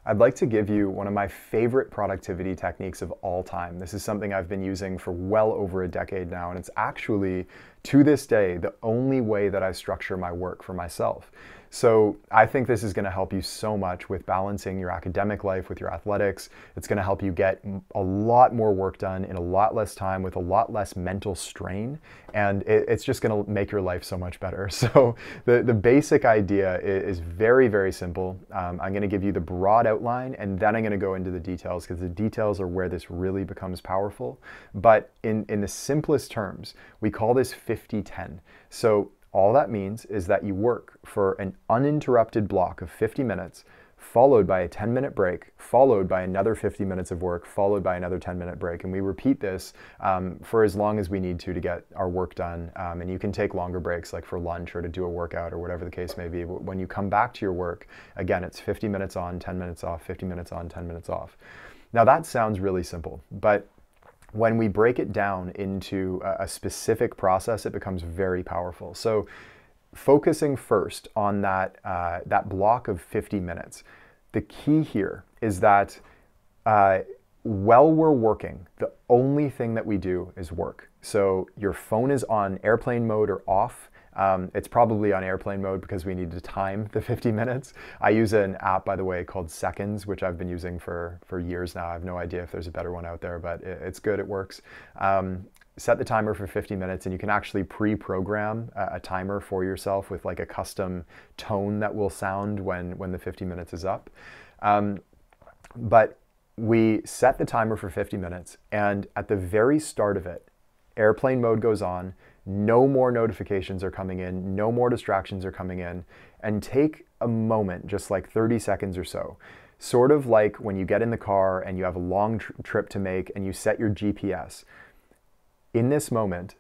I'd like to give you one of my favorite productivity techniques of all time. This is something I've been using for well over a decade now, and it's actually, to this day, the only way that I structure my work for myself. So I think this is going to help you so much with balancing your academic life with your athletics. It's going to help you get a lot more work done in a lot less time with a lot less mental strain, and it's just going to make your life so much better. So the basic idea is very, very simple. I'm going to give you the broad outline, and then I'm going to go into the details, because the details are where this really becomes powerful. But in the simplest terms, we call this 50-10. So all that means is that you work for an uninterrupted block of 50 minutes, followed by a 10-minute break, followed by another 50 minutes of work, followed by another 10-minute break. And we repeat this for as long as we need to get our work done. And you can take longer breaks, like for lunch or to do a workout or whatever the case may be. But when you come back to your work, again, it's 50 minutes on, 10 minutes off, 50 minutes on, 10 minutes off. Now that sounds really simple, but when we break it down into a specific process, it becomes very powerful. So focusing first on that block of 50 minutes, the key here is that while we're working, the only thing that we do is work. So your phone is on airplane mode or off. It's probably on airplane mode because we need to time the 50 minutes. I use an app, by the way, called Seconds, which I've been using for years now. I have no idea if there's a better one out there, but it's good, it works. Set the timer for 50 minutes, and you can actually pre-program a timer for yourself with like a custom tone that will sound when the 50 minutes is up. But we set the timer for 50 minutes, and at the very start of it, airplane mode goes on. No more notifications are coming in, no more distractions are coming in, and take a moment, just like 30 seconds or so, sort of like when you get in the car and you have a long trip to make and you set your GPS. In this moment,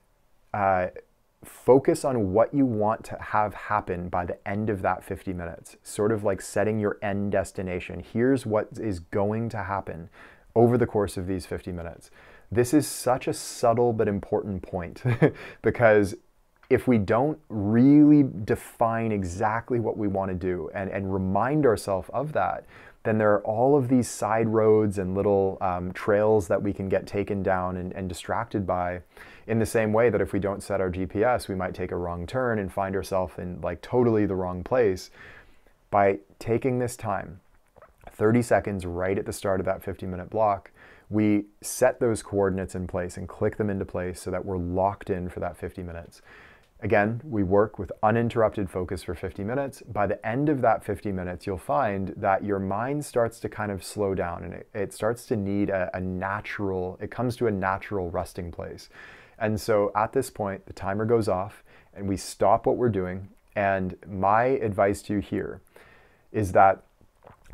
focus on what you want to have happen by the end of that 50 minutes, sort of like setting your end destination. Here's what is going to happen over the course of these 50 minutes. This is such a subtle but important point because if we don't really define exactly what we want to do and remind ourselves of that, then there are all of these side roads and little trails that we can get taken down and distracted by, in the same way that if we don't set our GPS, we might take a wrong turn and find ourselves in like totally the wrong place. By taking this time, 30 seconds right at the start of that 50-minute block, we set those coordinates in place and click them into place so that we're locked in for that 50 minutes. Again, we work with uninterrupted focus for 50 minutes. By the end of that 50 minutes, you'll find that your mind starts to kind of slow down, and it starts to need it comes to a natural resting place. And so at this point, the timer goes off and we stop what we're doing. And my advice to you here is that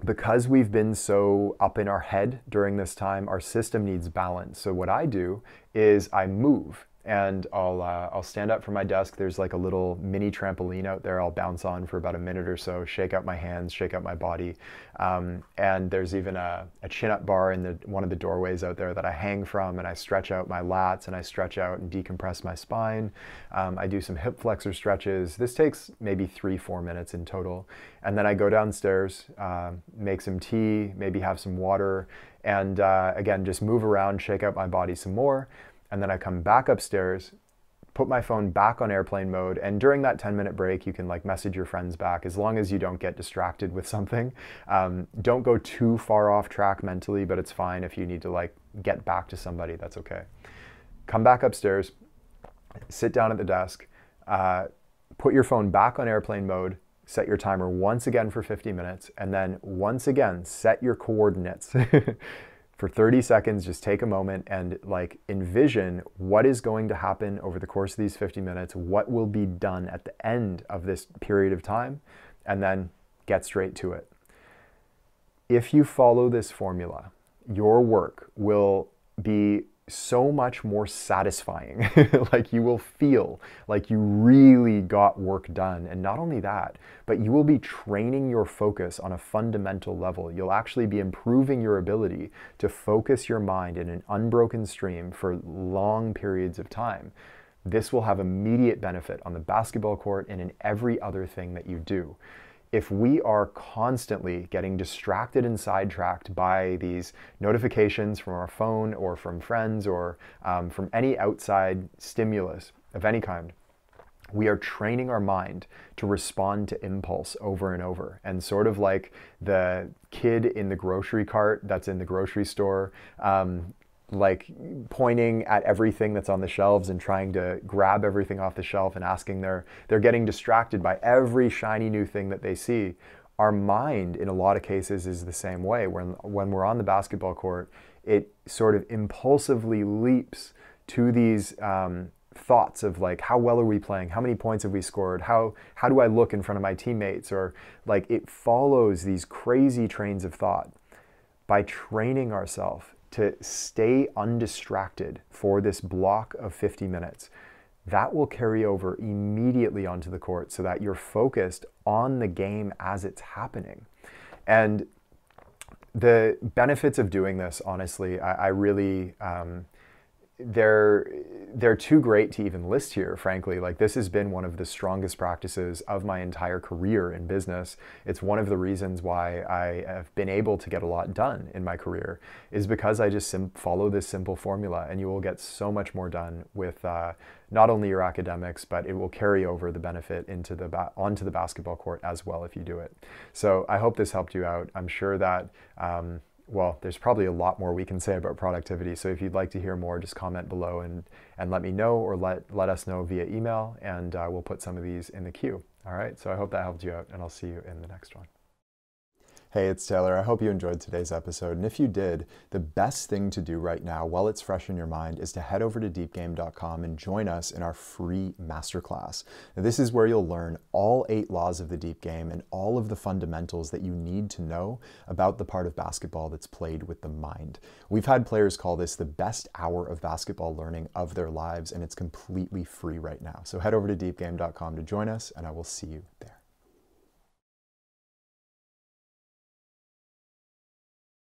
because we've been so up in our head during this time, our system needs balance. So what I do is I move, and I'll stand up from my desk. There's like a little mini trampoline out there I'll bounce on for about a minute or so, shake out my hands, shake out my body. And there's even a chin-up bar in one of the doorways out there that I hang from, and I stretch out my lats and I stretch out and decompress my spine. I do some hip flexor stretches. This takes maybe 3-4 minutes in total. And then I go downstairs, make some tea, maybe have some water, and again, just move around, shake out my body some more. And then I come back upstairs, put my phone back on airplane mode, and during that 10-minute break, you can like message your friends back, as long as you don't get distracted with something. Don't go too far off track mentally, but it's fine if you need to like get back to somebody, that's okay. Come back upstairs, sit down at the desk, put your phone back on airplane mode, set your timer once again for 50 minutes, and then once again, set your coordinates. For 30 seconds, just take a moment and like envision what is going to happen over the course of these 50 minutes, what will be done at the end of this period of time, and then get straight to it. If you follow this formula, your work will be so much more satisfying. Like you will feel like you really got work done. And not only that, but you will be training your focus on a fundamental level. You'll actually be improving your ability to focus your mind in an unbroken stream for long periods of time. This will have immediate benefit on the basketball court and in every other thing that you do. if we are constantly getting distracted and sidetracked by these notifications from our phone or from friends or from any outside stimulus of any kind, we are training our mind to respond to impulse over and over. And sort of like the kid in the grocery cart that's in the grocery store, like pointing at everything that's on the shelves and trying to grab everything off the shelf and asking, they're getting distracted by every shiny new thing that they see. Our mind, in a lot of cases, is the same way. When we're on the basketball court, it sort of impulsively leaps to these thoughts of like, how well are we playing? How many points have we scored? How do I look in front of my teammates? Or like, it follows these crazy trains of thought. By training ourselves to stay undistracted for this block of 50 minutes, that will carry over immediately onto the court so that you're focused on the game as it's happening. And the benefits of doing this, honestly, I really, they're too great to even list here, frankly. Like, this has been one of the strongest practices of my entire career in business. It's one of the reasons why I have been able to get a lot done in my career, is because I just follow this simple formula, and you will get so much more done with not only your academics, but it will carry over the benefit into onto the basketball court as well if you do it. So I hope this helped you out. I'm sure that well, there's probably a lot more we can say about productivity. So if you'd like to hear more, just comment below and let me know, or let us know via email, and we'll put some of these in the queue. All right, so I hope that helped you out, and I'll see you in the next one. Hey, it's Taylor. I hope you enjoyed today's episode. And if you did, the best thing to do right now while it's fresh in your mind is to head over to deepgame.com and join us in our free masterclass. Now, this is where you'll learn all 8 laws of the deep game and all of the fundamentals that you need to know about the part of basketball that's played with the mind. We've had players call this the best hour of basketball learning of their lives, and it's completely free right now. So head over to deepgame.com to join us, and I will see you there.